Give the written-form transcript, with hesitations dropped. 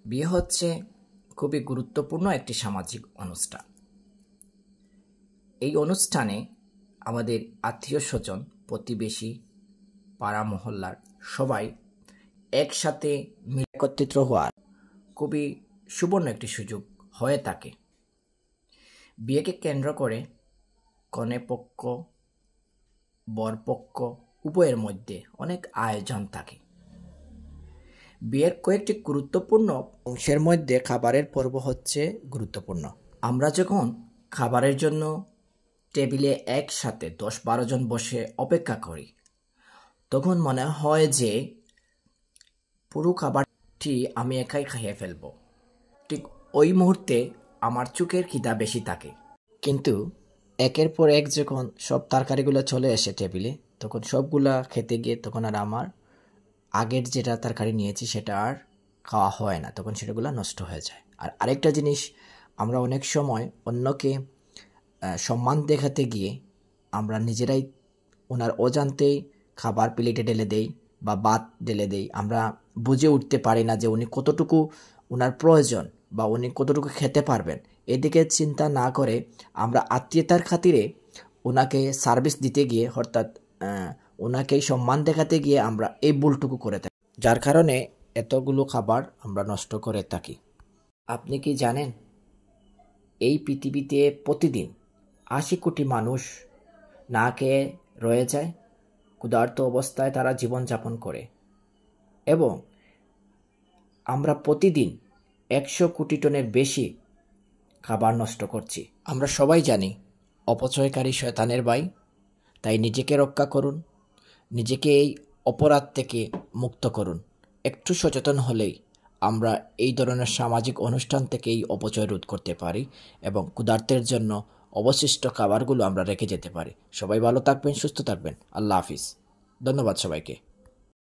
বিয়ে হচ্ছে খুবই গুরুত্বপূর্ণ একটি সামাজিক অনুষ্ঠান। এই অনুষ্ঠানে আমাদের আত্মীয়-স্বজন, প্রতিবেশী, পাড়া মহল্লার সবাই একসাথে মিলে একত্রিত হওয়ার খুবই সুবর্ণ একটি সুযোগ হয়ে থাকে। বিয়েকে কেন্দ্র করে কনেপক্ষ, বরপক্ষ উভয়ের মধ্যে অনেক আয়োজন থাকে। বিয়ের কয়েকটি গুরুত্বপূর্ণ অংশের মধ্যে খাবারের পর্ব হচ্ছে গুরুত্বপূর্ণ। আমরা যখন খাবারের জন্য টেবিলে একসাথে 10-12 জন বসে অপেক্ষা করি, তখন মনে হয় যে পুরো খাবারটি আমি একাই খাইয়ে ফেলব। ঠিক ওই মুহূর্তে আমার চোখের খিদা বেশি থাকে, কিন্তু একের পর এক যখন সব তরকারিগুলো চলে আসে টেবিলে, তখন সবগুলা খেতে গিয়ে তখন আর আমার আগের যেটা তরকারি নিয়েছি সেটা আর খাওয়া হয় না, তখন সেটাগুলো নষ্ট হয়ে যায়। আর আরেকটা জিনিস, আমরা অনেক সময় অন্যকে সম্মান দেখাতে গিয়ে আমরা নিজেরাই ওনার অজান্তেই খাবার প্লেটে ঢেলে দেই বা ভাত ঢেলে দেই। আমরা বুঝে উঠতে পারি না যে উনি কতটুকু ওনার প্রয়োজন বা উনি কতটুকু খেতে পারবেন। এদিকে চিন্তা না করে আমরা আত্মীয়তার খাতিরে ওনাকে সার্ভিস দিতে গিয়ে, অর্থাৎ ওনাকে সম্মান দেখাতে গিয়ে আমরা এই ভুলটুকু করে থাকি, যার কারণে এতগুলো খাবার আমরা নষ্ট করে থাকি। আপনি কি জানেন, এই পৃথিবীতে প্রতিদিন 80 কোটি মানুষ না খেয়ে রয়ে যায়, ক্ষুধার্ত অবস্থায় তারা জীবনযাপন করে, এবং আমরা প্রতিদিন 100 কোটি টনের বেশি খাবার নষ্ট করছি। আমরা সবাই জানি অপচয়কারী শয়তানের ভাই, তাই নিজেকে রক্ষা করুন, নিজেকে এই অপরাধ থেকে মুক্ত করুন। একটু সচেতন হলেই আমরা এই ধরনের সামাজিক অনুষ্ঠান থেকে এই অপচয় রোধ করতে পারি এবং ক্ষুধার্তের জন্য অবশিষ্ট খাবারগুলো আমরা রেখে যেতে পারি। সবাই ভালো থাকবেন, সুস্থ থাকবেন। আল্লাহ হাফিজ। ধন্যবাদ সবাইকে।